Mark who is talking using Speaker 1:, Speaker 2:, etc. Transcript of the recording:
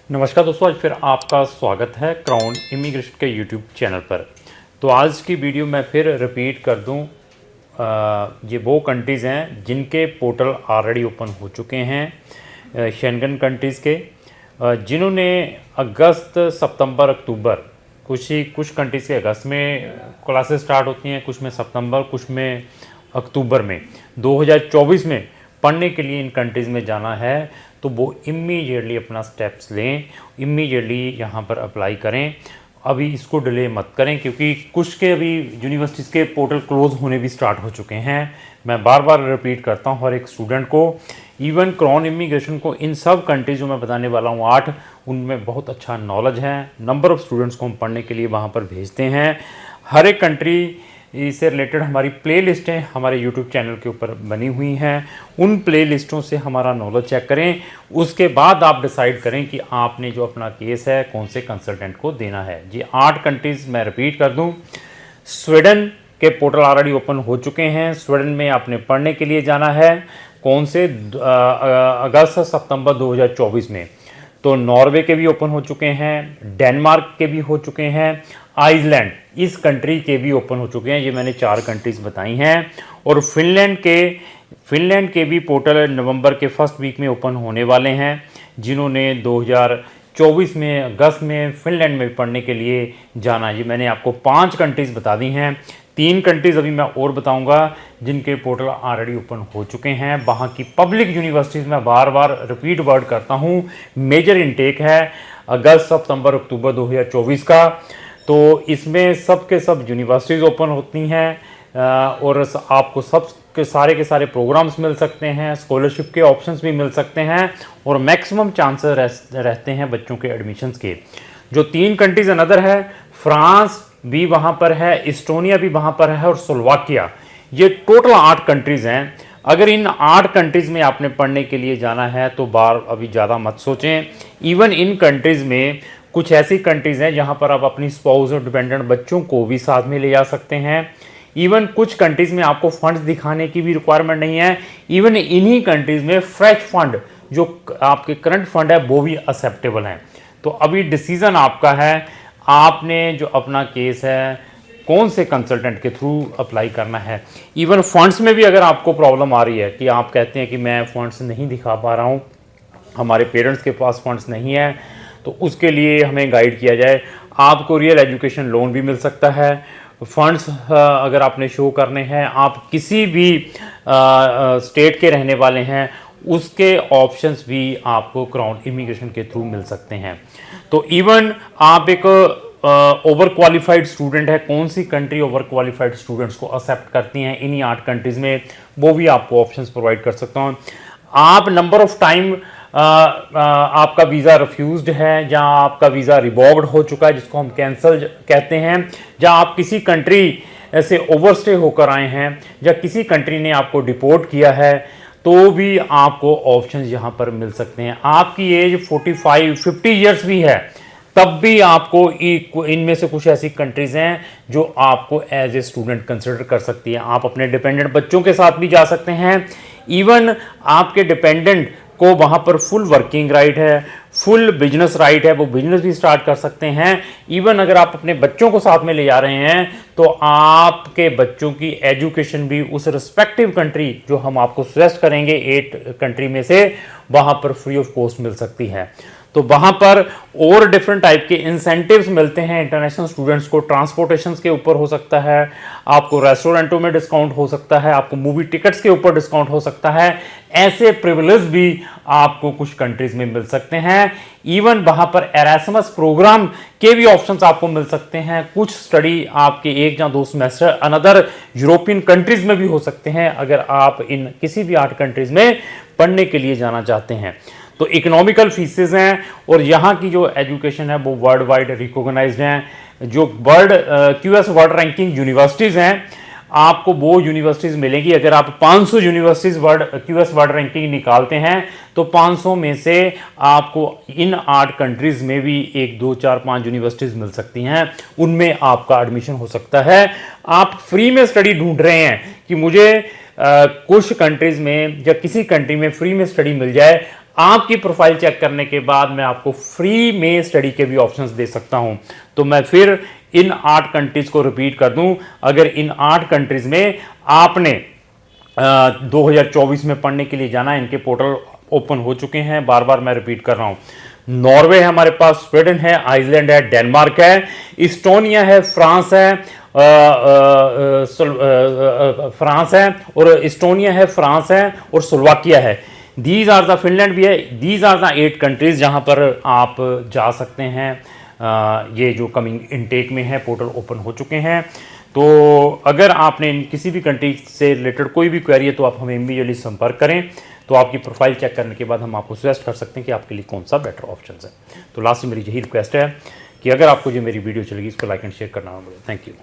Speaker 1: नमस्कार दोस्तों, आज फिर आपका स्वागत है क्राउन इमिग्रेशन के यूट्यूब चैनल पर। तो आज की वीडियो मैं फिर रिपीट कर दूं, ये वो कंट्रीज़ हैं जिनके पोर्टल ऑलरेडी ओपन हो चुके हैं, शेंगन कंट्रीज़ के, जिन्होंने अगस्त, सितंबर, अक्टूबर, कुछ कंट्रीज़ के अगस्त में क्लासेस स्टार्ट होती हैं, कुछ में सितंबर, कुछ में अक्टूबर में 2024 में पढ़ने के लिए इन कंट्रीज़ में जाना है, तो वो इमीडिएटली अपना स्टेप्स लें, इमीडिएटली यहाँ पर अप्लाई करें। अभी इसको डिले मत करें, क्योंकि कुछ के अभी यूनिवर्सिटीज़ के पोर्टल क्लोज होने भी स्टार्ट हो चुके हैं। मैं बार बार रिपीट करता हूँ हर एक स्टूडेंट को, इवन क्राउन इमिग्रेशन को इन सब कंट्रीज जो मैं बताने वाला हूँ 8, उनमें बहुत अच्छा नॉलेज है। नंबर ऑफ़ स्टूडेंट्स को हम पढ़ने के लिए वहाँ पर भेजते हैं। हर एक कंट्री इससे रिलेटेड हमारी प्लेलिस्टें हमारे यूट्यूब चैनल के ऊपर बनी हुई हैं। उन प्लेलिस्टों से हमारा नॉलेज चेक करें, उसके बाद आप डिसाइड करें कि आपने जो अपना केस है कौन से कंसल्टेंट को देना है। जी 8 कंट्रीज़ मैं रिपीट कर दूं। स्वीडन के पोर्टल ऑलरेडी ओपन हो चुके हैं। स्वीडन में आपने पढ़ने के लिए जाना है, कौन से अगस्त सितंबर 2024 में। तो नॉर्वे के भी ओपन हो चुके हैं, डेनमार्क के भी हो चुके हैं, आइसलैंड इस कंट्री के भी ओपन हो चुके हैं। ये मैंने 4 कंट्रीज़ बताई हैं। और फिनलैंड के भी पोर्टल नवंबर के फर्स्ट वीक में ओपन होने वाले हैं। जिन्होंने 2024 में अगस्त में फिनलैंड में पढ़ने के लिए जाना, ये मैंने आपको 5 कंट्रीज़ बता दी हैं। 3 कंट्रीज़ अभी मैं और बताऊंगा जिनके पोर्टल ऑलरेडी ओपन हो चुके हैं। वहाँ की पब्लिक यूनिवर्सिटीज़ में बार बार रिपीट वर्ड करता हूँ, मेजर इनटेक है अगस्त, सितंबर, अक्टूबर 2024 का। तो इसमें सब के सब यूनिवर्सिटीज़ ओपन होती हैं और आपको सब के सारे प्रोग्राम्स मिल सकते हैं, स्कॉलरशिप के ऑप्शंस भी मिल सकते हैं और मैक्सिमम चांसेस रहते हैं बच्चों के एडमिशन्स के। जो 3 कंट्रीज़ अनदर है, फ्रांस भी वहाँ पर है, इस्टोनिया भी वहाँ पर है और स्लोवाकिया। ये टोटल 8 कंट्रीज़ हैं। अगर इन 8 कंट्रीज़ में आपने पढ़ने के लिए जाना है तो अभी ज़्यादा मत सोचें। इवन इन कंट्रीज़ में कुछ ऐसी कंट्रीज़ हैं जहाँ पर आप अपनी स्पाउस और डिपेंडेंट बच्चों को भी साथ में ले जा सकते हैं। इवन कुछ कंट्रीज़ में आपको फंड्स दिखाने की भी रिक्वायरमेंट नहीं है। इवन इन्हीं कंट्रीज़ में फ्रेश फंड जो आपके करंट फंड है वो भी एक्सेप्टेबल हैं। तो अभी डिसीज़न आपका है, आपने जो अपना केस है कौन से कंसल्टेंट के थ्रू अप्लाई करना है। इवन फंड्स में भी अगर आपको प्रॉब्लम आ रही है कि आप कहते हैं कि मैं फंड्स नहीं दिखा पा रहा हूँ, हमारे पेरेंट्स के पास फंड्स नहीं है, तो उसके लिए हमें गाइड किया जाए। आपको रियल एजुकेशन लोन भी मिल सकता है। फंड्स अगर आपने शो करने हैं, आप किसी भी स्टेट के रहने वाले हैं, उसके ऑप्शंस भी आपको क्राउन इमिग्रेशन के थ्रू मिल सकते हैं। तो इवन आप एक ओवर क्वालिफाइड स्टूडेंट है, कौन सी कंट्री ओवर क्वालिफाइड स्टूडेंट्स को एक्सेप्ट करती हैं इन्हीं 8 कंट्रीज़ में, वो भी आपको ऑप्शंस प्रोवाइड कर सकता हूँ। आप नंबर ऑफ टाइम आपका वीज़ा रिफ्यूज्ड है, जहाँ आपका वीज़ा रिवॉक्ड हो चुका है, जिसको हम कैंसल कहते हैं, जहाँ आप किसी कंट्री से ओवरस्टे होकर आए हैं या किसी कंट्री ने आपको डिपोर्ट किया है, तो भी आपको ऑप्शंस यहाँ पर मिल सकते हैं। आपकी एज 45-50 ईयर्स भी है, तब भी आपको इनमें से कुछ ऐसी कंट्रीज़ हैं जो आपको एज ए स्टूडेंट कंसिडर कर सकती है। आप अपने डिपेंडेंट बच्चों के साथ भी जा सकते हैं। इवन आपके डिपेंडेंट को वहाँ पर फुल वर्किंग राइट है, फुल बिजनेस राइट है, वो बिजनेस भी स्टार्ट कर सकते हैं। इवन अगर आप अपने बच्चों को साथ में ले जा रहे हैं तो आपके बच्चों की एजुकेशन भी उस रिस्पेक्टिव कंट्री जो हम आपको सजेस्ट करेंगे 8 कंट्री में से, वहाँ पर फ्री ऑफ कॉस्ट मिल सकती है। तो वहाँ पर और डिफरेंट टाइप के इंसेंटिव्स मिलते हैं इंटरनेशनल स्टूडेंट्स को। ट्रांसपोर्टेशन के ऊपर हो सकता है, आपको रेस्टोरेंटों में डिस्काउंट हो सकता है, आपको मूवी टिकट्स के ऊपर डिस्काउंट हो सकता है। ऐसे प्रिविलेज भी आपको कुछ कंट्रीज़ में मिल सकते हैं। इवन वहाँ पर एरास्मस प्रोग्राम के भी ऑप्शंस आपको मिल सकते हैं। कुछ स्टडी आपके 1 या 2 सेमेस्टर अनदर यूरोपियन कंट्रीज़ में भी हो सकते हैं, अगर आप इन किसी भी 8 कंट्रीज़ में पढ़ने के लिए जाना चाहते हैं। तो इकोनॉमिकल फीसेस हैं और यहाँ की जो एजुकेशन है वो वर्ल्ड वाइड रिकॉग्नाइज्ड हैं। जो QS वर्ल्ड रैंकिंग यूनिवर्सिटीज़ हैं, आपको वो यूनिवर्सिटीज़ मिलेंगी। अगर आप 500 यूनिवर्सिटीज़ QS वर्ल्ड रैंकिंग निकालते हैं तो 500 में से आपको इन 8 कंट्रीज़ में भी 1, 2, 4, 5 यूनिवर्सिटीज़ मिल सकती हैं, उनमें आपका एडमिशन हो सकता है। आप फ्री में स्टडी ढूंढ रहे हैं कि मुझे कुछ कंट्रीज़ में या किसी कंट्री में फ्री में स्टडी मिल जाए, आपकी प्रोफाइल चेक करने के बाद मैं आपको फ्री में स्टडी के भी ऑप्शंस दे सकता हूं। तो मैं फिर इन 8 कंट्रीज को रिपीट कर दूं। अगर इन 8 कंट्रीज में आपने 2024 में पढ़ने के लिए जाना है, इनके पोर्टल ओपन हो चुके हैं। बार बार मैं रिपीट कर रहा हूं। नॉर्वे है हमारे पास, स्वीडन है, आइसलैंड है, डेनमार्क है, इस्टोनिया है, फ्रांस है, फ्रांस है और इस्टोनिया है, फ्रांस है और स्लोवाकिया है। दीज आर द, फिनलैंड भी है। दीज आर द 8 कंट्रीज जहां पर आप जा सकते हैं। ये जो कमिंग इनटेक में है, पोर्टल ओपन हो चुके हैं। तो अगर आपने किसी भी कंट्री से रिलेटेड कोई भी क्वेरी है तो आप हमें इमीडिएटली संपर्क करें। तो आपकी प्रोफाइल चेक करने के बाद हम आपको सजेस्ट कर सकते हैं कि आपके लिए कौन सा बेटर ऑप्शन है। तो लास्ट में मेरी यही रिक्वेस्ट है कि अगर आपको जो मेरी वीडियो चलेगी इसको लाइक एंड शेयर करना होगा। Thank you.